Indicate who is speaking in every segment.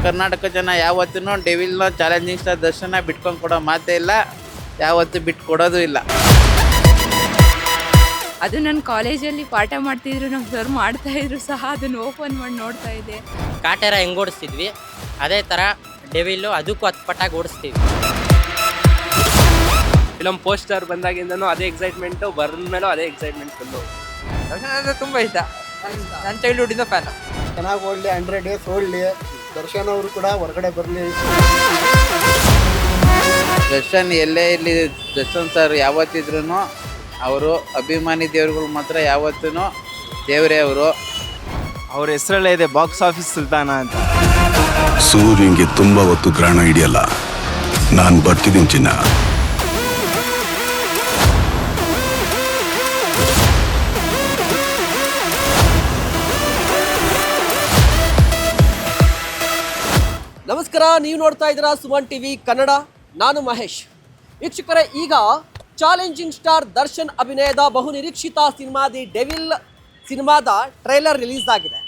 Speaker 1: ಕರ್ನಾಟಕ ಜನ ಯಾವತ್ತೂ ಡೆವಿಲ್ನ challenging star ದರ್ಶನ ಬಿಟ್ಕೊಂಡು ಕೊಡೋ ಮಾತೇ ಇಲ್ಲ, ಯಾವತ್ತೂ ಬಿಟ್ಟು ಕೊಡೋದು ಇಲ್ಲ.
Speaker 2: ಅದು ನನ್ನ ಕಾಲೇಜಲ್ಲಿ ಪಾಠ ಮಾಡ್ತಿದ್ರು, ನಮ್ಮ ಸರ್ ಮಾಡ್ತಾಯಿದ್ರು ಸಹ ಅದನ್ನು ಓಪನ್ ಮಾಡಿ ನೋಡ್ತಾ ಇದ್ದೆ.
Speaker 3: ಕಾಟೇರ ಹೆಂಗೆ ಓಡಿಸ್ತಿದ್ವಿ ಅದೇ ಥರ ಡೆವಿಲ್ಲು ಅದಕ್ಕೂ 10 ಪಟ್ಟಾಗಿ ಓಡಿಸ್ತೀವಿ.
Speaker 4: ಫಿಲಮ್ ಪೋಸ್ಟರ್ ಬಂದಾಗಿಂದನೂ ಅದೇ ಎಕ್ಸೈಟ್ಮೆಂಟು, ಮೇಲೂ ಅದೇ ಎಕ್ಸೈಟ್ಮೆಂಟ್ ಫುಲ್ಲು.
Speaker 5: ದರ್ಶನ್ ಅಂದರೆ ತುಂಬ ಇಷ್ಟ. ನನ್ನ ಚೈಲ್ಡ್ಹುಡ್ಡಿಂದ ಫ್ಯಾನ್.
Speaker 6: ಚೆನ್ನಾಗಿ ಓಡಲಿ, 100 ಡೇಸ್ ಓಡಲಿ, ದರ್ಶನ್ ಅವರು ಕೂಡ ಹೊರಗಡೆ ಬರಲಿ.
Speaker 1: ದರ್ಶನ್ ಎಲ್ಲೇ ಇಲ್ಲಿ, ದರ್ಶನ್ ಸರ್ ಯಾವತ್ತಿದ್ರೂ ಅವರು ಅಭಿಮಾನಿ ದೇವ್ರುಗಳು ಮಾತ್ರ ಯಾವತ್ತೂ ದೇವರೇ ಅವರು.
Speaker 7: ಅವ್ರ ಹೆಸರಲ್ಲೇ ಇದೆ ಬಾಕ್ಸ್ ಆಫೀಸ್ ಸುಲ್ತಾನ ಅಂತ.
Speaker 8: ಸೂರ್ಯಂಗೆ ತುಂಬ ಹೊತ್ತು ಗ್ರಹಣ ಹಿಡಿಯಲ್ಲ, ನಾನು ಬರ್ತಿದ್ದೀನಿ ಚಿನ್ನ.
Speaker 9: ನಮಸ್ಕಾರ, ನೀವು ನೋಡ್ತಾ ಇದ್ದೀರಾ ಸುಮನ್ ಟಿವಿ ಕನ್ನಡ. ನಾನು ಮಹೇಶ್. ವೀಕ್ಷಕರೇ, ಈಗ ಚಾಲೆಂಜಿಂಗ್ ಸ್ಟಾರ್ ದರ್ಶನ್ ಅಭಿನಯದ ಬಹುನಿರೀಕ್ಷಿತ ಸಿನಿಮಾ ದಿ ಡೆವಿಲ್ ಸಿನಿಮಾದ ಟ್ರೈಲರ್ ರಿಲೀಸ್ ಆಗಿದೆ.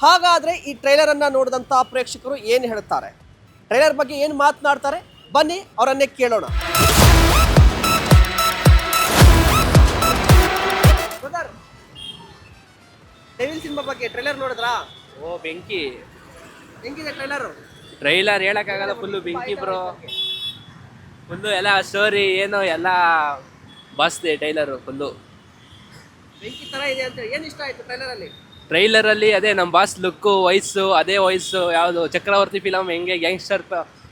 Speaker 9: ಹಾಗಾದರೆ ಈ ಟ್ರೈಲರನ್ನು ನೋಡಿದಂಥ ಪ್ರೇಕ್ಷಕರು ಏನು ಹೇಳ್ತಾರೆ, ಟ್ರೈಲರ್ ಬಗ್ಗೆ ಏನು ಮಾತನಾಡ್ತಾರೆ, ಬನ್ನಿ ಅವರನ್ನೇ ಕೇಳೋಣ. ಡೆವಿಲ್ ಸಿನಿಮಾ ಬಗ್ಗೆ ಟ್ರೈಲರ್ ನೋಡಿದ್ರಾ?
Speaker 4: ಓ ಬೆಂಕಿ,
Speaker 9: ಹೆಂಗಿದೆ ಟ್ರೈಲರು?
Speaker 4: ಟ್ರೈಲರ್ ಹೇಳೋಕ್ಕಾಗಲ್ಲ, ಫುಲ್ಲು ಬೆಂಕಿ ಬ್ರೋ. ಫುಲ್ಲು ಎಲ್ಲ ಸ್ಟೋರಿ ಏನು ಎಲ್ಲ ಬಾಸ್ದೆ ಟ್ರೈಲರು ಫುಲ್ಲು
Speaker 9: ಬೆಂಕಿ ಥರ ಇದೆ ಅಂತ. ಏನು ಇಷ್ಟ ಆಯಿತು ಟ್ರೈಲರಲ್ಲಿ?
Speaker 4: ಟ್ರೈಲರಲ್ಲಿ ಅದೇ ನಮ್ಮ ಬಾಸ್ ಲುಕ್ಕು, ವಯಸ್ಸು ಅದೇ ವಯಸ್ಸು. ಯಾವುದು ಚಕ್ರವರ್ತಿ ಫಿಲಮ್ ಹೆಂಗೆ ಗ್ಯಾಂಗ್ಸ್ಟರ್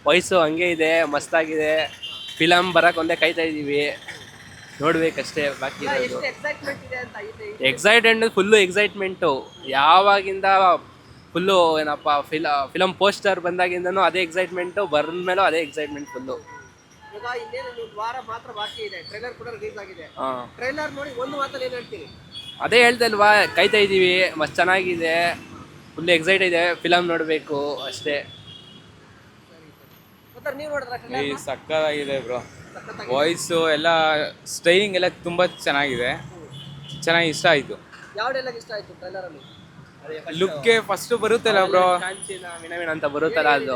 Speaker 4: ವಯಸ್ಸು ಹಂಗೆ ಇದೆ, ಮಸ್ತಾಗಿದೆ. ಫಿಲಮ್ ಬರೋಕ್ಕೆ ಒಂದೇ ಕಾಯ್ತಾ ಇದ್ದೀವಿ, ನೋಡ್ಬೇಕಷ್ಟೇ ಬಾಕಿ ಇರೋದು.
Speaker 9: ಎಕ್ಸೈಟ್ಮೆಂಟ್ ಇದೆ ಅಂತ ಇದೆ.
Speaker 4: ಎಕ್ಸೈಟೆಡ್ ಫುಲ್ಲು ಎಕ್ಸೈಟ್ಮೆಂಟ್ ಯಾವಾಗಿಂದ ಫುಲ್ಲು ಏನಪ್ಪ ಫಿಲಮ್ ಪೋಸ್ಟರ್ ಬಂದಾಗಿಂದನೂ ಅದೇ ಎಕ್ಸೈಟ್ಮೆಂಟು, ಮೇಲೂ ಅದೇ ಎಕ್ಸೈಟ್ಮೆಂಟ್ ಫುಲ್ಲು.
Speaker 9: ಈಗ ಇನ್ನೇನು ಒಂದು ವಾರ ಮಾತ್ರ ಬಾಕಿ ಇದೆ, ಟ್ರೈಲರ್ ಕೂಡ ರಿಲೀಸ್ ಆಗಿದೆ.
Speaker 4: ಹಾಂ,
Speaker 9: ಟ್ರೈಲರ್ ನೋಡಿ ಒಂದು ಮಾತಲ್ಲಿ ಏನು ಹೇಳ್ತೀರಿ?
Speaker 4: ಅದೇ ಹೇಳ್ದಲ್ವಾ, ಕಾಯ್ತಾ ಇದ್ದೀವಿ, ಮಸ್ತ್ ಚೆನ್ನಾಗಿದೆ, ಫುಲ್ ಎಕ್ಸೈಟ್ ಇದೆ, ಫಿಲಮ್ ನೋಡಬೇಕು ಅಷ್ಟೇ.
Speaker 9: ಮತ್ತೆ ನೀವು ನೋಡಿದ್ರೆ
Speaker 7: ಸಕ್ಕತ್ತಾಗಿದೆ ಬ್ರೋ. ವಾಯ್ಸು ಎಲ್ಲ ಸ್ಟೈಲಿಂಗ್ ಎಲ್ಲ ತುಂಬ ಚೆನ್ನಾಗಿದೆ, ಚೆನ್ನಾಗಿ ಇಷ್ಟ ಆಯಿತು.
Speaker 9: ಯಾವ್ದೆಲ್ಲ ಇಷ್ಟ ಆಯ್ತು ಟ್ರೈಲರಲ್ಲಿ?
Speaker 7: ಲುಕ್ಗೆ ಫಸ್ಟು ಬರುತ್ತಲ್ಲ ಬ್ರೋ,
Speaker 4: ಕಾಂಚಿನ ವಿನವಿನ ಅಂತ ಬರುತ್ತಲ್ಲ, ಅದು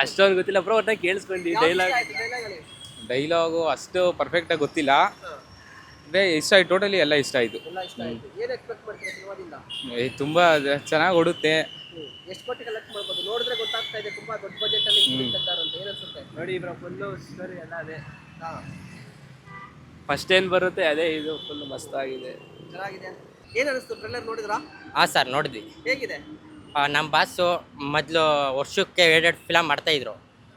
Speaker 4: ಅಷ್ಟೊಂದು ಗೊತ್ತಿಲ್ಲ ಬ್ರೋ, ಒಟ್ಟಾಗಿ ಕೇಳಿಸ್ಕೊಂಡು
Speaker 7: ಡೈಲಾಗು ಅಷ್ಟು ಪರ್ಫೆಕ್ಟಾಗಿ ಗೊತ್ತಿಲ್ಲ, ಅದೇ ಇಷ್ಟ ಆಯ್ತು. ಟೋಟಲಿ ಎಲ್ಲ ಇಷ್ಟ ಆಯಿತು.
Speaker 9: ಏನು ಎಕ್ಸ್ಪೆಕ್ಟ್ ಮಾಡ್ತೀರಾ ಸಿನಿಮಾದಿಂದ?
Speaker 7: ತುಂಬ ಚೆನ್ನಾಗಿ ಓಡುತ್ತೆ.
Speaker 9: ಎಷ್ಟು ಕೋಟಿ ಕಲೆಕ್ಟ್ ಮಾಡ್ಬೋದು? ನೋಡಿದ್ರೆ ಗೊತ್ತಾಗ್ತಾ ಇದೆ ತುಂಬಾ ದೊಡ್ಡ ಬಜೆಟ್ ಅಲ್ಲಿ ಇಟ್ಟಿದ್ದಾರೆ ಅಂತ. ಏನು ಅನ್ಸುತ್ತೆ?
Speaker 4: ನೋಡಿ ಬ್ರೋ, ಫುಲ್ಲು ಸ್ಟೋರಿ ಎಲ್ಲ ಅದೇ. ಫಸ್ಟ್ ಏನು ಬರುತ್ತೆ ಅದೇ, ಇದು ಫುಲ್ ಮಸ್ತಾಗಿದೆ,
Speaker 9: ಚೆನ್ನಾಗಿದೆ. ಏನು ಅನಿಸ್ತು ಟ್ರೈಲರ್ ನೋಡಿದ್ರಾ?
Speaker 3: ಹಾಂ ಸರ್, ನೋಡಿದ್ವಿ.
Speaker 9: ಹೇಗಿದೆ?
Speaker 3: ನಮ್ಮ ಬಾಸು ಮೊದಲು ವರ್ಷಕ್ಕೆ 2 ಫಿಲಮ್ ಮಾಡ್ತಾಯಿದ್ರು,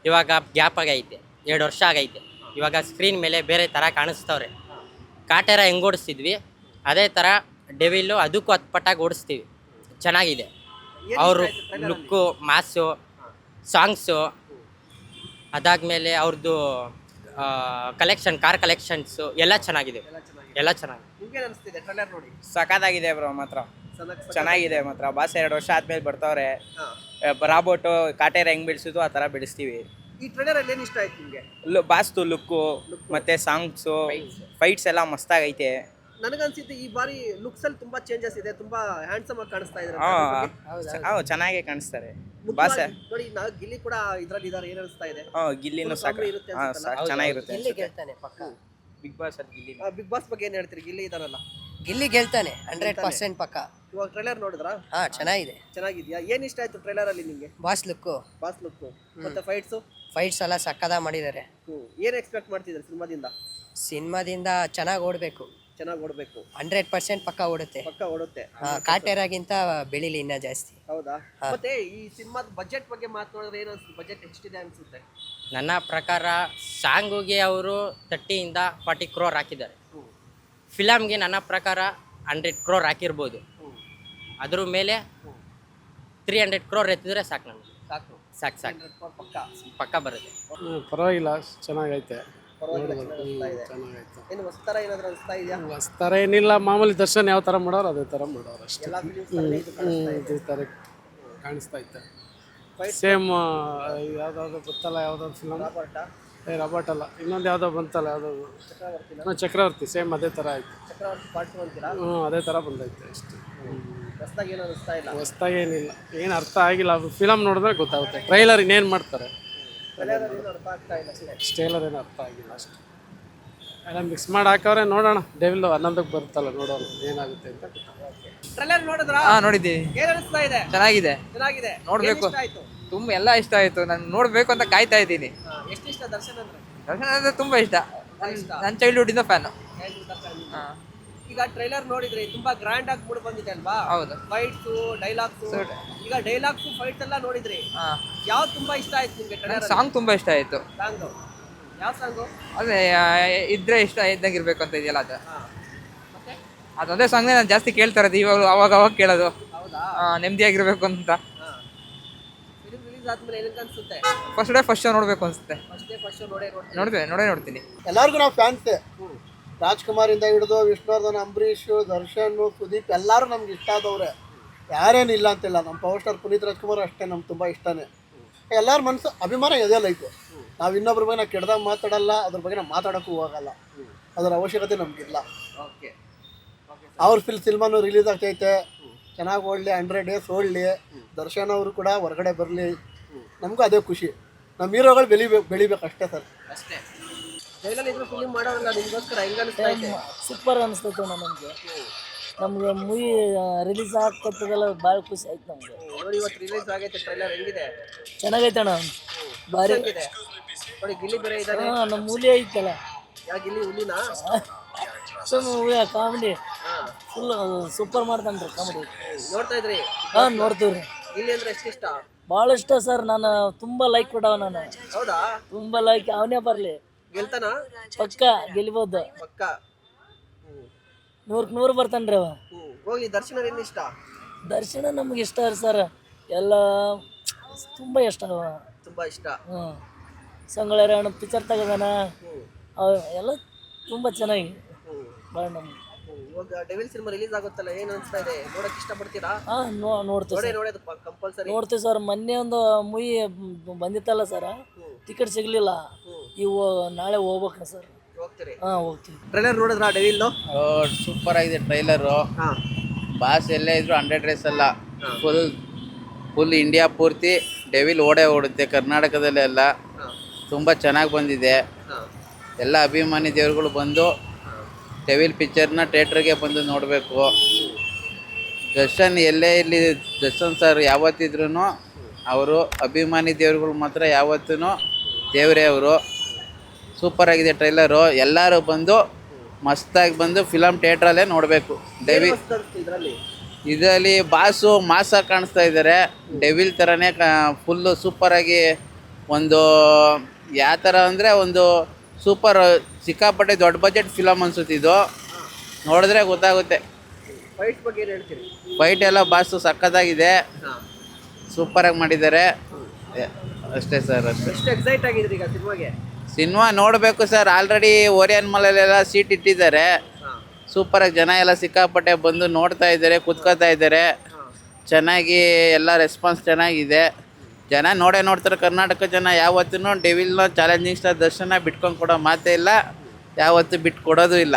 Speaker 3: ಇವಾಗ ಗ್ಯಾಪ್ ಆಗೈತೆ, 2 ವರ್ಷ ಆಗೈತೆ. ಇವಾಗ ಸ್ಕ್ರೀನ್ ಮೇಲೆ ಬೇರೆ ಥರ ಕಾಣಿಸ್ತವ್ರೆ. ಕಾಟೇರ ಹೆಂಗೆ ಓಡಿಸ್ತಿದ್ವಿ ಅದೇ ಥರ ಡೆವಿಲ್ಲು ಅದಕ್ಕೂ 10 ಪಟ್ಟಾಗಿ ಓಡಿಸ್ತೀವಿ. ಚೆನ್ನಾಗಿದೆ. ಅವರು ಲುಕ್ಕು, ಮಾಸು, ಸಾಂಗ್ಸು, ಅದಾದಮೇಲೆ ಅವ್ರದ್ದು ಕಲೆಕ್ಷನ್, ಕಾರ್ ಕಲೆಕ್ಷನ್ಸು ಎಲ್ಲ ಚೆನ್ನಾಗಿದೆ, ಎಲ್ಲ ಚೆನ್ನಾಗಿದೆ.
Speaker 9: ನಿಮ್ಗೆ ಅನಿಸ್ತಿದೆ ಟ್ರೈಲರ್ ನೋಡಿ?
Speaker 7: ಸಖತ್ತಾಗಿದೆ ಬ್ರೋ, ಮಾತ್ರ ಚೆನ್ನಾಗಿದೆ ಮಾತ್ರ. ಬಾಸ್ 2 ವರ್ಷ ಆದ್ಮೇಲೆ ಬರ್ತಾವ್ರೆ. ರಾಬೋಟು ಕಾಟೇರ ಹೆಂಗೆ ಬಿಡಿಸಿದ್ವು ಆ ಥರ ಬಿಡಿಸ್ತೀವಿ.
Speaker 9: ಈ ಟ್ರೈಲರ್ ಅಲ್ಲಿ ಏನು ಇಷ್ಟ ಆಯ್ತು ನಿಮಗೆ?
Speaker 7: ಬಾಸ್ತು ಲುಕ್ಕು ಮತ್ತೆ ಸಾಂಗ್ಸು, ಫೈಟ್ಸ್ ಎಲ್ಲ ಮಸ್ತಾಗೈತೆ.
Speaker 9: ನನಗನ್ಸಿದ್ದು ಈ ಬಾರಿ ಲುಕ್ಸ್ ಅಲ್ಲಿ ತುಂಬಾ ಚೇಂಜಸ್ ಇದೆ, ತುಂಬಾ ಹ್ಯಾಂಡ್ಸಮ್ ಆಗಿ ಕಾಣಿಸ್ತಾ ಇದ್ದಾರೆ.
Speaker 7: ಹಾಂ, ಚೆನ್ನಾಗೇ ಕಾಣಿಸ್ತಾರೆ ಬಾಸ್.
Speaker 9: ನೋಡಿ, ಗಿಲ್ಲಿ ಕೂಡ ಇದ್ರಲ್ಲಿ ಇದ್ದಾರೆ, ಏನು ಅನಿಸ್ತಾ ಇದೆ?
Speaker 7: ಗಿಲ್ಲಿನೂ ಸಾಕು, ಚೆನ್ನಾಗಿರುತ್ತೆ. ಬಿಗ್ ಬಾಸ್ ಅಲ್ಲಿ ಗಿಲ್ಲಿ.
Speaker 9: ಬಿಗ್ ಬಾಸ್ ಬಗ್ಗೆ ಏನು ಹೇಳ್ತೀರಿ? ಗಿಲ್ಲಿ ಇದಾರಲ್ಲ,
Speaker 5: ಗಿಲ್ಲಿ ಗೆಲ್ತಾನೆ 100% ಪಕ್ಕ.
Speaker 9: ಇವಾಗ ಟ್ರೈಲರ್ ನೋಡಿದ್ರಾ?
Speaker 5: ಹಾ, ಚೆನ್ನಾಗಿದೆ.
Speaker 9: ಚೆನ್ನಾಗಿದ್ಯಾ? ಏನು ಇಷ್ಟ ಆಯ್ತು ಟ್ರೈಲರ್ ಅಲ್ಲಿ ನಿಮಗೆ?
Speaker 5: ಬಾಸ್ ಲುಕ್ಕು,
Speaker 9: ಬಾಸ್ ಲುಕ್ ಮತ್ತೆ
Speaker 5: ಫೈಟ್ಸ್ ಎಲ್ಲ ಸಕ್ಕದಾಗಿ ಮಾಡಿದ್ದಾರೆ.
Speaker 9: ಏನು ಎಕ್ಸ್ಪೆಕ್ಟ್ ಮಾಡ್ತಿದ್ದಾರೆ
Speaker 5: ಸಿನಿಮಾದಿಂದ? ಚೆನ್ನಾಗಿ ಓಡಬೇಕು,
Speaker 9: ಚೆನ್ನಾಗಿ ಓಡಬೇಕು,
Speaker 5: 100% ಪಕ್ಕ ಓಡುತ್ತೆ.
Speaker 9: ಪಕ್ಕ ಓಡುತ್ತೆ.
Speaker 5: ಕಾಟೇರಾಗಿಂತ ಬೆಳಿಲಿ ಇನ್ನ ಜಾಸ್ತಿ.
Speaker 9: ಹೌದಾ? ಮತ್ತೆ ಈ ಸಿನಿಮಾದ ಬಜೆಟ್ ಬಗ್ಗೆ ಮಾತನಾಡಿದ್ರೆ ಏನು ಅನ್ಸುತ್ತೆ? ಬಜೆಟ್ ಎಷ್ಟಿದೆ ಅನ್ಸುತ್ತೆ?
Speaker 3: ನನ್ನ ಪ್ರಕಾರ ಸಾಂಗುಗೆ ಅವರು 30 ಇಂದ 40 crore ಹಾಕಿದ್ದಾರೆ. ಫಿಲಮ್ಗೆ ನನ್ನ ಪ್ರಕಾರ 100 crore ಹಾಕಿರ್ಬೋದು. ಅದ್ರ ಮೇಲೆ 300 crore ಎತ್ತಿದ್ರೆ ಸಾಕು, ನಮಗೆ ಸಾಕು ಪಕ್ಕ ಬರುತ್ತೆ.
Speaker 6: ಪರವಾಗಿಲ್ಲ, ಚೆನ್ನಾಗೈತೆ.
Speaker 9: ಏನು ಹೊಸ್ತರ ಏನಾದರೂ ಅನಿಸ್ತಾ ಇದೆಯಾ?
Speaker 6: ಹೊಸ್ತರ ಏನಿಲ್ಲ, ಮಾಮೂಲಿ ದರ್ಶನ್ ಯಾವ ಥರ ಮಾಡೋರು ಅದೇ ಥರ ಮಾಡೋರು ಅಷ್ಟೇ. ಇದೇ ಥರ ಕಾಣಿಸ್ತಾ ಇತ್ತು. ಸೇಮ್ ಯಾವುದಾದ್ರು ಗೊತ್ತಲ್ಲ, ಯಾವುದಾದ್ರು ಫಿಲಮ್, ರಾಬರ್ಟ್ ಅಲ್ಲ, ಇನ್ನೊಂದು ಯಾವುದೋ ಬಂತಲ್ಲ, ಯಾವುದೋ ಚಕ್ರವರ್ತಿ, ಸೇಮ್ ಅದೇ ಥರ ಆಯಿತು.
Speaker 9: ಚಕ್ರವರ್ತಿ ಪಾರ್ಟ್ 2 ಅಂತೀರಾ?
Speaker 6: ಅದೇ ಥರ ಬಂದೈತೆ ಅಷ್ಟೇ.
Speaker 9: ಹೊಸ್ದಾಗಿ ಏನು ಅನಿಸ್ತಾ ಇಲ್ಲ.
Speaker 6: ಹೊಸ್ದಾಗಿ ಏನಿಲ್ಲ, ಏನು ಅರ್ಥ ಆಗಿಲ್ಲ. ಅದು ಫಿಲಮ್ ನೋಡಿದ್ರೆ ಗೊತ್ತಾಗುತ್ತೆ. ಟ್ರೈಲರ್ ಇನ್ನೇನು ಮಾಡ್ತಾರೆ,
Speaker 9: ಟ್ರೈಲರ್ ಏನು ಅರ್ಥ ಆಗ್ತಾ ಇಲ್ಲ ಅಷ್ಟೇ.
Speaker 6: ಟ್ರೈಲರ್ ಏನು ಅರ್ಥ ಆಗಿಲ್ಲ ಅಷ್ಟೇ. ಎಲ್ಲ ಮಿಕ್ಸ್ ಮಾಡಿ ಹಾಕವ್ರೆ, ನೋಡೋಣ. ಡೆವಿಲ್ 11ಕ್ಕೆ ಬರುತ್ತಲ್ಲ, ನೋಡೋಣ ಏನಾಗುತ್ತೆ ಅಂತ.
Speaker 9: ಟ್ರೈಲರ್ ನೋಡಿದ್ರಾ?
Speaker 5: ನೋಡಿದ್ದೀವಿ,
Speaker 9: ಏನು ಅನಿಸ್ತಾ ಇದೆ?
Speaker 5: ಚೆನ್ನಾಗಿದೆ,
Speaker 9: ಚೆನ್ನಾಗಿದೆ,
Speaker 5: ನೋಡ್ಬೇಕು.
Speaker 9: ಏನ್ ಇಷ್ಟ ಆಯ್ತು?
Speaker 5: ತುಂಬ ಎಲ್ಲ ಇಷ್ಟ ಆಯಿತು. ನಾನು ನೋಡಬೇಕು ಅಂತ ಕಾಯ್ತಾ ಇದ್ದೀನಿ.
Speaker 9: ಎಷ್ಟು ಇಷ್ಟ ದರ್ಶನ್ ಅಂದ್ರೆ?
Speaker 5: ದರ್ಶನ್ ಅಂದರೆ ತುಂಬ ಇಷ್ಟ. ನನ್ನ ಚೈಲ್ಡ್ಹುಡ್ಡಿಂದ ಫ್ಯಾನು. ಹಾಂ,
Speaker 9: ಈಗ ಟ್ರೈಲರ್ ನೋಡಿದ್ರಿ, ತುಂಬಾ ಗ್ರ್ಯಾಂಡ್ ಆಗಿ ಮೂಡ್ ಬಂದಿದೆ ಅಲ್ವಾ?
Speaker 5: ಹೌದು.
Speaker 9: Fights, dialogues. ಈಗ ಡೈಲಾಗ್ಸ್, ಫೈಟ್ಸ್ ಎಲ್ಲ ನೋಡಿದ್ರಿ,
Speaker 5: ಹಾಂ,
Speaker 9: ಯಾವ್ದು ತುಂಬಾ ಇಷ್ಟ ಆಯ್ತು ನಿಮ್ಗೆ
Speaker 5: ನನ್ನ
Speaker 9: ಟ್ರೈಲರ್?
Speaker 5: ಸಾಂಗ್ ತುಂಬ ಇಷ್ಟ ಆಯಿತು.
Speaker 9: ಸಾಂಗ್ ಯಾವ ಸಾಂಗು?
Speaker 5: ಅದೇ ಇದ್ರೆ ಇಷ್ಟ ಇದ್ದಂಗೆ ಇರಬೇಕು ಅಂತ ಇದೆಯಲ್ಲ ಅದು. ಅದೊಂದೇ ಸಾಂಗ್ನೇ ನಾನು ಜಾಸ್ತಿ ಕೇಳ್ತಾ ಇರೋದು ಇವಾಗ, ಅವಾಗ ಕೇಳೋದು.
Speaker 9: ಹೌದಾ?
Speaker 5: ನೆಮ್ಮದಿಯಾಗಿರ್ಬೇಕು ಅಂತ.
Speaker 9: ಫಿಲ್ಮ್ ರಿಲೀಸ್ ಆದ್ಮೇಲೆ ಏನಂತ ಅನ್ಸುತ್ತೆ?
Speaker 5: ಫಸ್ಟ್ ಶೋ ನೋಡಬೇಕು ಅನಿಸುತ್ತೆ.
Speaker 9: ಫಸ್ಟ್ ನೋಡೇ
Speaker 5: ನೋಡ್ತೀನಿ.
Speaker 10: ಎಲ್ಲರಿಗೂ ನಾವು ಫ್ಯಾನ್ಸೇ. ರಾಜ್ಕುಮಾರಿಂದ ಹಿಡಿದು ವಿಷ್ಣುವರ್ಧನ್, ಅಂಬರೀಷ್, ದರ್ಶನ್, ಸುದೀಪ್ ಎಲ್ಲರೂ ನಮ್ಗೆ ಇಷ್ಟ ಆದವ್ರೆ. ಯಾರೇನಿಲ್ಲ ಅಂತಿಲ್ಲ. ನಮ್ಮ ಪವರ್ ಸ್ಟಾರ್ ಪುನೀತ್ ರಾಜ್ಕುಮಾರ್ ಅಷ್ಟೇ ನಮ್ಗೆ ತುಂಬ ಇಷ್ಟನೇ. ಎಲ್ಲರ ಮನಸ್ಸು ಅಭಿಮಾನ ಎದೆಲ್ಲ ಐತೆ. ನಾವು ಇನ್ನೊಬ್ರ ಬಗ್ಗೆ ನಾವು ಕೆಡ್ದಾಗ ಮಾತಾಡಲ್ಲ, ಅದ್ರ ಬಗ್ಗೆ ನಾವು ಮಾತಾಡೋಕ್ಕೂ ಹೋಗಲ್ಲ. ಅದರ ಅವಶ್ಯಕತೆ ನಮಗಿಲ್ಲ. ಅವ್ರ ಸಿನಿಮಾನು ರಿಲೀಸ್ ಆಗ್ತೈತೆ, ಚೆನ್ನಾಗಿ ಓಡಲಿ, 100 ಡೇಸ್ ಓಡಲಿ, ದರ್ಶನ್ ಅವರು ಕೂಡ ಹೊರಗಡೆ ಬರಲಿ, ನಮಗೂ ಅದೇ ಖುಷಿ. ನಮ್ಮ ಹೀರೋಗಳು ಬೆಳಿಬೇಕು ಅಷ್ಟೇ ಸರ್.
Speaker 9: ಅಷ್ಟೇ. ಜೈಲಲ್ಲಿ ಇದ್ರು ಫಿಲ್ಮ್ ಮಾಡೋರಲ್ಲ, ನಿಮ್ಗೋಸ್ಕರ ಹೆಂಗ ಅನಿಸ್ತಾ ಇದೆ?
Speaker 11: ಸೂಪರ್ ಅನಿಸ್ತೈತೆ ನಮಗೆ ಮೂವಿ ರಿಲೀಸ್ ಆಗ್ತದಲ್ಲ, ಭಾಳ ಖುಷಿ ಆಯ್ತು ನಮಗೆ.
Speaker 9: ನೋಡಿ, ಇವತ್ತು ರಿಲೀಸ್ ಆಗೈತೆ ಟ್ರೈಲರ್, ಹೆಂಗಿದೆ?
Speaker 11: ಚೆನ್ನಾಗೈತೆ ಅಣ್ಣ, ಭಾರಿ
Speaker 9: ಇದೆ. ನೋಡಿ, ಗಿಲ್ಲಿ ಬೇರೆ ಇದ್ದಾರೆ.
Speaker 11: ನಮ್ಮ ಮೂಲಿ ಐತಲ್ಲ,
Speaker 9: ಯಾ ಗಿಲ್ಲಿ ಹುಲಿನಾ?
Speaker 11: ಮೂವಿ ಕಾಮಿಡಿ ಫುಲ್ ಸೂಪರ್ ಮಾಡ್ತಾನ್ರಿ ಕಾಮಿಡಿ.
Speaker 9: ನೋಡ್ತಾ ಇದ್ರಿ?
Speaker 11: ಹಾಂ, ನೋಡ್ತೀವ್ರಿ.
Speaker 9: ಗಿಲ್ಲಿ ಅಂದ್ರೆ ಎಷ್ಟು ಇಷ್ಟ?
Speaker 11: ಭಾಳ ಇಷ್ಟ ಸರ್. ನಾನು ತುಂಬ ಲೈಕ್ ಕೊಡವ. ನಾನು
Speaker 9: ಹೌದಾ?
Speaker 11: ತುಂಬ ಲೈಕ್. ಅವನೇ ಬರಲಿ,
Speaker 9: ಗೆಲ್ತಾನ?
Speaker 11: ಪಕ್ಕ ಗೆಲ್ಬೋದು,
Speaker 9: ಪಕ್ಕ.
Speaker 11: 100ಕ್ಕೆ 100 ಬರ್ತಾನ್ರಿ ಅವ.
Speaker 9: ಹೋಗಿ. ದರ್ಶನ ಏನು ಇಷ್ಟ?
Speaker 11: ದರ್ಶನ ನಮ್ಗೆ ಇಷ್ಟ ಸರ್. ಎಲ್ಲ ತುಂಬ ಇಷ್ಟ ಅವ,
Speaker 9: ತುಂಬಾ ಇಷ್ಟ.
Speaker 11: ಹ್ಞೂ. ಸಂಗೊಳ್ಳಿ ಪಿಕ್ಚರ್ ತೆಗೆದಾನ, ಎಲ್ಲ ತುಂಬ ಚೆನ್ನಾಗಿ ಭಾಳ ನಮ್ಗೆ.
Speaker 9: ಇವಾಗ ಡೆವಿಲ್ ಸಿನಿಮಾ ರಿಲೀಸ್ ಆಗುತ್ತಲ್ಲ, ಏನು ಅನಿಸ್ತಾ ಇದೆ? ನೋಡಕ್ ಇಷ್ಟಪಡ್ತೀರಾ?
Speaker 11: ಹಾಂ, ನೋಡ್ತೀವಿ,
Speaker 9: ನೋಡೋದು ಕಂಪಲ್ಸರಿ
Speaker 11: ನೋಡ್ತೀವಿ ಸರ್. ಮೊನ್ನೆ ಒಂದು ಮೂವಿ ಬಂದಿತ್ತಲ್ಲ ಸರ್, ಟಿಕೆಟ್ ಸಿಗಲಿಲ್ಲ. ಇವು ನಾಳೆ ಹೋಗ್ಬೇಕು ಸರ್.
Speaker 9: ಹೋಗ್ತೀರಿ?
Speaker 11: ಹಾಂ, ಹೋಗ್ತೀವಿ.
Speaker 9: ಟ್ರೈಲರ್ ನೋಡಿದ್ರಾ ಡೆವಿಲ್?
Speaker 1: ಸೂಪರ್ ಆಗಿದೆ ಟ್ರೈಲರು. ಬಾಸ್ ಎಲ್ಲೇ ಇದ್ರು 100 ಡೇಸ್ ಅಲ್ಲ, ಫುಲ್ ಇಂಡಿಯಾ ಪೂರ್ತಿ ಡೆವಿಲ್ ಓಡುತ್ತೆ. ಕರ್ನಾಟಕದಲ್ಲೆಲ್ಲ ತುಂಬ ಚೆನ್ನಾಗಿ ಬಂದಿದೆ. ಎಲ್ಲ ಅಭಿಮಾನಿ ದೇವರುಗಳು ಬಂದು ಡೆವಿಲ್ ಪಿಕ್ಚರ್ನ ಥಿಯೇಟ್ರಿಗೆ ಬಂದು ನೋಡಬೇಕು. ದರ್ಶನ್ ಎಲ್ಲೇ ಇಲ್ಲಿ, ದರ್ಶನ್ ಸರ್ ಯಾವತ್ತಿದ್ರೂ ಅವರು ಅಭಿಮಾನಿ ದೇವರುಗಳು ಮಾತ್ರ ಯಾವತ್ತೂ ದೇವರೇ ಅವರು. ಸೂಪರಾಗಿದೆ ಟ್ರೈಲರು. ಎಲ್ಲರೂ ಬಂದು ಮಸ್ತಾಗಿ ಬಂದು ಫಿಲಮ್ ಥಿಯೇಟ್ರಲ್ಲೇ ನೋಡಬೇಕು. ಇದರಲ್ಲಿ ಬಾಸು ಮಾಸಾಗಿ ಕಾಣಿಸ್ತಾ ಇದ್ದಾರೆ. ಡೆವಿಲ್ ಥರನೇ ಫುಲ್ಲು ಸೂಪರಾಗಿ, ಒಂದು ಯಾವ ಥರ ಅಂದರೆ ಒಂದು ಸೂಪರ್ ಸಿಕ್ಕಾಪಟ್ಟೆ ದೊಡ್ಡ ಬಜೆಟ್ ಫಿಲಮ್ ಅನ್ಸುತ್ತೆ ಇದು. ನೋಡಿದ್ರೆ ಗೊತ್ತಾಗುತ್ತೆ.
Speaker 9: ಫೈಟ್ ಬಗ್ಗೆ ಏನು ಹೇಳ್ತೀರಿ?
Speaker 1: ಫೈಟ್ ಎಲ್ಲ ಬಾಸು ಸಕ್ಕತ್ತಾಗಿದೆ, ಸೂಪರಾಗಿ ಮಾಡಿದ್ದಾರೆ ಅಷ್ಟೇ ಸರ್. ಅಷ್ಟೇ.
Speaker 9: ಎಷ್ಟು ಎಕ್ಸೈಟ್ ಆಗಿದ್ರಿ ಈಗ ಸಿನಿಮಾಗೆ?
Speaker 1: ಸಿನಿಮಾ ನೋಡಬೇಕು ಸರ್. ಆಲ್ರೆಡಿ ಓರಿಯನ್ ಮಾಲಲ್ಲೆಲ್ಲ ಸೀಟ್ ಇಟ್ಟಿದ್ದಾರೆ. ಸೂಪರಾಗಿ ಜನ ಎಲ್ಲ ಸಿಕ್ಕಾಪಟ್ಟೆ ಬಂದು ನೋಡ್ತಾ ಇದ್ದಾರೆ, ಕುತ್ಕೋತಾ ಇದ್ದಾರೆ. ಚೆನ್ನಾಗಿ ಎಲ್ಲ ರೆಸ್ಪಾನ್ಸ್ ಚೆನ್ನಾಗಿದೆ. ಜನ ನೋಡ್ತಾರೆ. ಕರ್ನಾಟಕ ಜನ ಯಾವತ್ತೂ ಡೆವಿಲ್ನ ಚಾಲೆಂಜಿಂಗ್ ಸ್ಟಾರ್ ದರ್ಶನ ಬಿಟ್ಕೊಂಡು ಕೊಡೋ ಮಾತೇ ಇಲ್ಲ, ಯಾವತ್ತೂ ಬಿಟ್ಟು ಕೊಡೋದು ಇಲ್ಲ.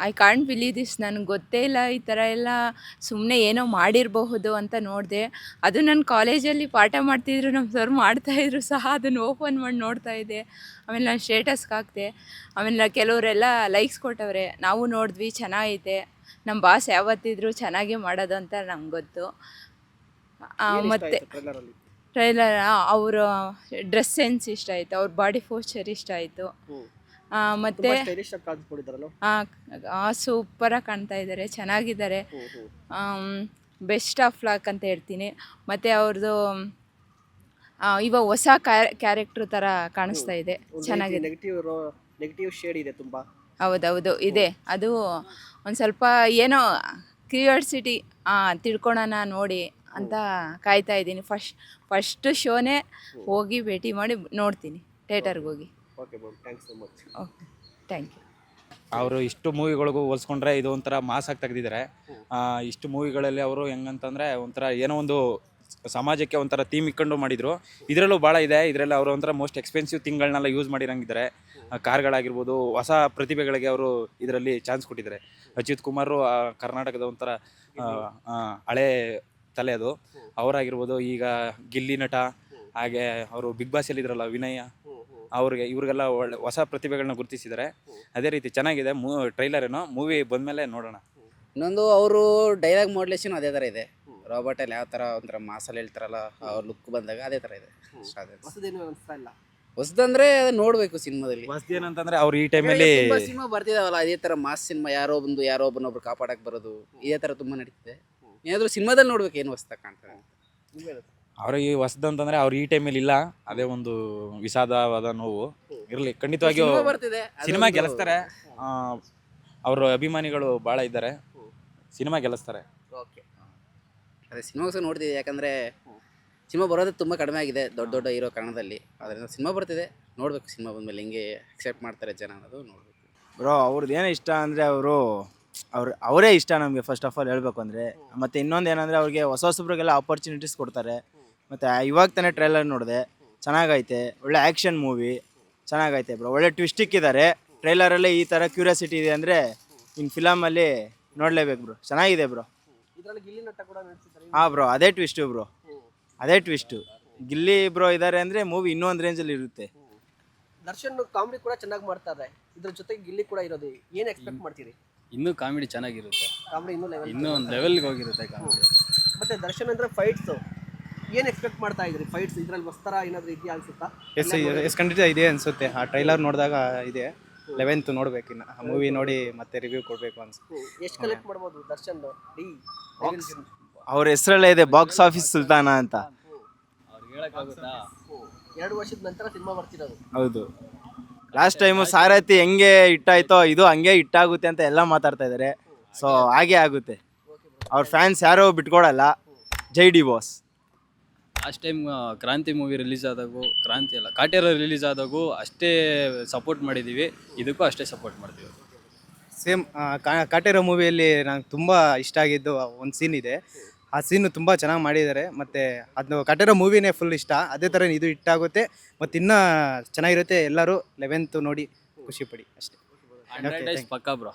Speaker 2: I can't believe this. ನನಗೆ ಗೊತ್ತೇ ಇಲ್ಲ ಈ ಥರ ಎಲ್ಲ ಸುಮ್ಮನೆ ಏನೋ ಮಾಡಿರಬಹುದು ಅಂತ ನೋಡಿದೆ. ಅದು ನನ್ನ ಕಾಲೇಜಲ್ಲಿ ಪಾಠ ಮಾಡ್ತಿದ್ರು, ನಮ್ಮ ಸರ್ ಮಾಡ್ತಾಯಿದ್ರು ಸಹ, ಅದನ್ನು ಓಪನ್ ಮಾಡಿ ನೋಡ್ತಾ ಇದ್ದೆ. ಆಮೇಲೆ ನಾನು ಸ್ಟೇಟಸ್ಗೆ ಹಾಕ್ದೆ. ಆಮೇಲೆ ಕೆಲವರೆಲ್ಲ ಲೈಕ್ಸ್ ಕೊಟ್ಟವ್ರೆ, ನಾವು ನೋಡಿದ್ವಿ, ಚೆನ್ನಾಗೈತೆ. ನಮ್ಮ ಬಾಸ್ ಯಾವತ್ತಿದ್ರು ಚೆನ್ನಾಗೇ ಮಾಡೋದು ಅಂತ ನಂಗೆ ಗೊತ್ತು. ಮತ್ತು ಟ್ರೈಲರ್ ಅವರ ಡ್ರೆಸ್ ಸೆನ್ಸ್ ಇಷ್ಟ ಆಯಿತು, ಅವ್ರ ಬಾಡಿ ಪೋಸ್ಚರ್ ಇಷ್ಟ ಆಯಿತು. ಮತ್ತು ಸೂಪರಾಗಿ ಕಾಣ್ತಾ ಇದ್ದಾರೆ, ಚೆನ್ನಾಗಿದ್ದಾರೆ. ಬೆಸ್ಟ್ ಆಫ್ ಲಕ್ ಅಂತ ಹೇಳ್ತೀನಿ. ಮತ್ತು ಅವ್ರದ್ದು ಇವಾಗ ಹೊಸ ಕ್ಯಾರೆಕ್ಟ್ರ್ ಥರ ಕಾಣಿಸ್ತಾ ಇದೆ, ಚೆನ್ನಾಗಿದೆ.
Speaker 9: ನೆಗೆಟಿವ್ ಶೇಡ್ ಇದೆ ತುಂಬ.
Speaker 2: ಹೌದೌದು ಇದೆ. ಅದು ಒಂದು ಸ್ವಲ್ಪ ಏನೋ ಕ್ಯೂರಿಯಾಸಿಟಿ ತಿಳ್ಕೊಳೋಣ ನೋಡಿ ಅಂತ ಕಾಯ್ತಾ ಇದ್ದೀನಿ. ಫಸ್ಟ್ ಶೋನೇ ಹೋಗಿ ಭೇಟಿ ಮಾಡಿ ನೋಡ್ತೀನಿ, ಥಿಯೇಟರ್ಗೆ ಹೋಗಿ.
Speaker 9: Okay ma'am, thanks so much.
Speaker 2: Okay, thank you.
Speaker 12: ಅವರು ಇಷ್ಟು ಮೂವಿಗಳಿಗೂ ಹೋಲಿಸ್ಕೊಂಡ್ರೆ ಇದು ಒಂಥರ ಮಾಸಾಗಿ ತೆಗೆದಿದ್ದಾರೆ. ಇಷ್ಟು ಮೂವಿಗಳಲ್ಲಿ ಅವರು ಹೆಂಗಂತಂದರೆ ಒಂಥರ ಏನೋ ಒಂದು ಸಮಾಜಕ್ಕೆ ಒಂಥರ ಥೀಮ್ ಇಟ್ಕೊಂಡು ಮಾಡಿದರು. ಇದರಲ್ಲೂ ಭಾಳ ಇದೆ. ಇದರಲ್ಲಿ ಅವರು ಒಂಥರ ಮೋಸ್ಟ್ ಎಕ್ಸ್ಪೆನ್ಸಿವ್ ಥಿಂಗ್ಗಳನ್ನೆಲ್ಲ ಯೂಸ್ ಮಾಡಿರಂಗಿದ್ದಾರೆ. ಕಾರ್ಗಳಾಗಿರ್ಬೋದು, ಹೊಸ ಪ್ರತಿಭೆಗಳಿಗೆ ಅವರು ಇದರಲ್ಲಿ ಚಾನ್ಸ್ ಕೊಟ್ಟಿದ್ದಾರೆ. ಅಚ್ಯುತ್ ಕುಮಾರ್ ಕರ್ನಾಟಕದ ಒಂಥರ ಹಳೆ ತಲೆ ಅದು. ಅವರಾಗಿರ್ಬೋದು, ಈಗ ಗಿಲ್ಲಿ ನಟ, ಹಾಗೆ ಅವರು ಬಿಗ್ ಬಾಸಲ್ಲಿ ಇದ್ರಲ್ಲ ವಿನಯ, ಇವ್ರಿಗೆಲ್ಲ ಒಳ್ಳೆ ಹೊಸ ಪ್ರತಿಭೆಗಳನ್ನ ಗುರುತಿಸಿದ್ದಾರೆ. ಅದೇ ರೀತಿ ಚೆನ್ನಾಗಿದೆ ಟ್ರೈಲರ್. ಏನೋ ಮೂವಿ ಬಂದಮೇಲೆ ನೋಡೋಣ.
Speaker 1: ಇನ್ನೊಂದು ಅವರು ಡೈಲಾಗ್ ಮಾಡ್ಲೇಷನ್ ಅದೇ ಥರ ಇದೆ. ರಾಬರ್ಟಲ್ಲಿ ಯಾವ ಥರ ಒಂಥರ ಮಾಸಲ್ಲಿ ಹೇಳ್ತಾರಲ್ಲ, ಅವ್ರ ಲುಕ್ ಬಂದಾಗ ಅದೇ ಥರ ಇದೆ.
Speaker 9: ಹೊಸದೇನು ಅನಿಸ್ತಾ ಇಲ್ಲ.
Speaker 1: ಹೊಸದಂದ್ರೆ ನೋಡಬೇಕು ಸಿನಿಮಾದಲ್ಲಿ.
Speaker 12: ಏನಂತಂದ್ರೆ ಅವ್ರು ಈ ಟೈಮಲ್ಲಿ
Speaker 1: ತುಂಬಾ ಸಿನಿಮಾ ಬರ್ತಿದಾವಲ್ಲ, ಇದೇ ಥರ ಮಾಸ್ ಸಿನಿಮಾ, ಯಾರೋ ಒಬ್ಬನೊಬ್ರು ಕಾಪಾಡಕ್ಕೆ ಬರೋದು, ಇದೇ ಥರ ತುಂಬ ನಡೀತಿದೆ. ಏನಾದರೂ ಸಿನಿಮಾದಲ್ಲಿ ನೋಡ್ಬೇಕು ಏನು ಹೊಸ್ದಾಗಿ ಕಾಣ್ತದೆ.
Speaker 12: ಅವ್ರಿಗೆ ಹೊಸದಂತಂದ್ರೆ ಅವ್ರು ಈ ಟೈಮಲ್ಲಿ ಇಲ್ಲ. ಅದೇ ಒಂದು ವಿಷಾದವಾದ ನೋವು. ಇರಲಿ, ಖಂಡಿತವಾಗಿಯೂ
Speaker 1: ಬರ್ತಿದೆ
Speaker 12: ಸಿನಿಮಾ ಗೆಲ್ಲಿಸ್ತಾರೆ. ಅವ್ರ ಅಭಿಮಾನಿಗಳು ಭಾಳ ಇದ್ದಾರೆ. ಸಿನಿಮಾ ಗೆಲ್ಲಿಸ್ತಾರೆ.
Speaker 1: ಓಕೆ, ಅದೇ ಸಿನಿಮಾಗೋಸ್ಕರ ನೋಡ್ತಿದ್ದೆ. ಯಾಕಂದರೆ ಸಿನಿಮಾ ಬರೋದೇ ತುಂಬ ಕಡಿಮೆ ಆಗಿದೆ ದೊಡ್ಡ ಹೀರೋ ಕಾರಣದಲ್ಲಿ. ಅದರಿಂದ ಸಿನಿಮಾ ಬರ್ತಿದೆ, ನೋಡಬೇಕು. ಸಿನಿಮಾ ಬಂದಮೇಲೆ ಹೆಂಗೆ ಅಕ್ಸೆಪ್ಟ್ ಮಾಡ್ತಾರೆ ಜನ ಅನ್ನೋದು ನೋಡಬೇಕು.
Speaker 13: ಬ್ರೋ, ಅವ್ರದ್ದು ಏನು ಇಷ್ಟ ಅಂದರೆ ಅವರೇ ಇಷ್ಟ ನಮಗೆ. ಫಸ್ಟ್ ಆಫ್ ಆಲ್ ಹೇಳಬೇಕು ಅಂದರೆ, ಮತ್ತು ಇನ್ನೊಂದು ಏನಂದರೆ ಅವ್ರಿಗೆ ಹೊಸಬ್ರಿಗೆಲ್ಲ ಆಪರ್ಚುನಿಟೀಸ್ ಕೊಡ್ತಾರೆ. ಮತ್ತು ಇವಾಗ ತಾನೇ ಟ್ರೈಲರ್ ನೋಡಿದೆ, ಚೆನ್ನಾಗೈತೆ. ಒಳ್ಳೆ ಆ್ಯಕ್ಷನ್ ಮೂವಿ, ಚೆನ್ನಾಗೈತೆ ಬ್ರೋ. ಒಳ್ಳೆ ಟ್ವಿಸ್ಟ್ ಇಕ್ಕಿದ್ದಾರೆ ಟ್ರೈಲರಲ್ಲಿ. ಈ ಥರ ಕ್ಯೂರಿಯಾಸಿಟಿ ಇದೆ ಅಂದರೆ ಇನ್ನು ಫಿಲಮಲ್ಲಿ ನೋಡಲೇಬೇಕು ಬ್ರೋ. ಚೆನ್ನಾಗಿದೆ ಬ್ರೋ.
Speaker 9: ಇದರಲ್ಲಿ ಗಿಲ್ಲಿ ನಟ ಕೂಡ ನಟಿಸಿದ್ದಾರೆ.
Speaker 13: ಹಾಂ ಬ್ರೋ, ಅದೇ ಟ್ವಿಸ್ಟು ಬ್ರೋ, ಅದೇ ಟ್ವಿಸ್ಟು. ಗಿಲ್ಲಿ ಬ್ರೋ ಇದ್ದಾರೆ ಅಂದರೆ ಮೂವಿ ಇನ್ನೂ ಒಂದು ರೇಂಜಲ್ಲಿ ಇರುತ್ತೆ.
Speaker 9: ದರ್ಶನ್ ಕಾಮಿಡಿ ಕೂಡ ಚೆನ್ನಾಗಿ ಮಾಡ್ತಾರೆ. ಇದ್ರ ಜೊತೆಗೆ ಗಿಲ್ಲಿ ಕೂಡ ಇರೋದು, ಏನು ಎಕ್ಸ್ಪೆಕ್ಟ್ ಮಾಡ್ತೀರಿ?
Speaker 4: ಇನ್ನೂ ಕಾಮಿಡಿ ಚೆನ್ನಾಗಿರುತ್ತೆ,
Speaker 9: ಕಾಮಿಡಿ
Speaker 4: ಇನ್ನೂ ಒಂದು ಲೆವೆಲ್ಗೆ ಹೋಗಿರುತ್ತೆ ಕಾಮಿಡಿ.
Speaker 9: ಮತ್ತೆ ದರ್ಶನ್ ಅಂದ್ರೆ ಫೈಟ್ಸ್, ಏನು ಎಕ್ಸ್ಪೆಕ್ಟ್ ಮಾಡ್ತಾ ಇದ್ರಿ? ಫೈಟ್ಸ್ ಇದ್ರಲ್ಲಿ ಹೊಸ್ತರ ಏನಾದರೂ ಇದೆಯಾ ಅನ್ಸುತ್ತಾ?
Speaker 7: ಎಸ್ ಖಂಡಿತ ಇದೆ ಅನಿಸುತ್ತೆ. ಆ ಟ್ರೈಲರ್ ನೋಡಿದಾಗ ಇದೆ. 11th ನೋಡ್ಬೇಕು, ಇನ್ನು ಆ ಮೂವಿ ನೋಡಿ ಮತ್ತೆ ರಿವ್ಯೂ ಕೊಡಬೇಕು ಅನ್ಸುತ್ತೆ.
Speaker 9: ಎಷ್ಟು ಕಲೆಕ್ಟ್ ಮಾಡ್ಬೋದು ದರ್ಶನ್ ಡಿ?
Speaker 13: ಅವ್ರ ಹೆಸರಲ್ಲೇ ಇದೆ ಬಾಕ್ಸ್ ಆಫೀಸ್ ಸುಲ್ತಾನ ಅಂತ.
Speaker 9: 2 ವರ್ಷದ ನಂತರ ಸಿನಿಮಾ ಬರ್ತಿರೋದು.
Speaker 13: ಹೌದು, ಲಾಸ್ಟ್ ಟೈಮು ಸಾರಥಿ ಹೆಂಗೆ ಹಿಟ್ಟಾಯ್ತೋ ಇದು ಹಂಗೆ ಹಿಟ್ಟಾಗುತ್ತೆ ಅಂತ ಎಲ್ಲ ಮಾತಾಡ್ತಾ ಇದ್ದಾರೆ. ಸೊ ಹಾಗೆ ಆಗುತ್ತೆ. ಅವ್ರ ಫ್ಯಾನ್ಸ್ ಯಾರೋ ಬಿಟ್ಕೊಡಲ್ಲ. ಜೈ ಡಿ ಬಾಸ್.
Speaker 4: ಲಾಸ್ಟ್ ಟೈಮ್ ಕ್ರಾಂತಿ ಮೂವಿ ರಿಲೀಸ್ ಆದಾಗೂ, ಕ್ರಾಂತಿ ಅಲ್ಲ ಕಾಟೇರ ರಿಲೀಸ್ ಆದಾಗೂ ಅಷ್ಟೇ ಸಪೋರ್ಟ್ ಮಾಡಿದ್ದೀವಿ, ಇದಕ್ಕೂ ಅಷ್ಟೇ ಸಪೋರ್ಟ್ ಮಾಡ್ತೀವಿ.
Speaker 7: ಸೇಮ್ ಕಾಟೇರ ಮೂವಿಯಲ್ಲಿ ನಂಗೆ ತುಂಬ ಇಷ್ಟ ಆಗಿದ್ದು ಒಂದು ಸೀನ್ ಇದೆ. ಆ ಸೀನು ತುಂಬ ಚೆನ್ನಾಗಿ ಮಾಡಿದ್ದಾರೆ. ಮತ್ತು ಅದು ಕಾಟೇರ ಮೂವಿನೇ ಫುಲ್ ಇಷ್ಟ. ಅದೇ ಥರ ಇದು ಹಿಟ್ಟಾಗುತ್ತೆ ಮತ್ತು ಇನ್ನೂ ಚೆನ್ನಾಗಿರುತ್ತೆ. ಎಲ್ಲರೂ 11th ನೋಡಿ ಖುಷಿಪಡಿ ಅಷ್ಟೇ.
Speaker 4: ಪಕ್ಕ ಬ್ರೋ.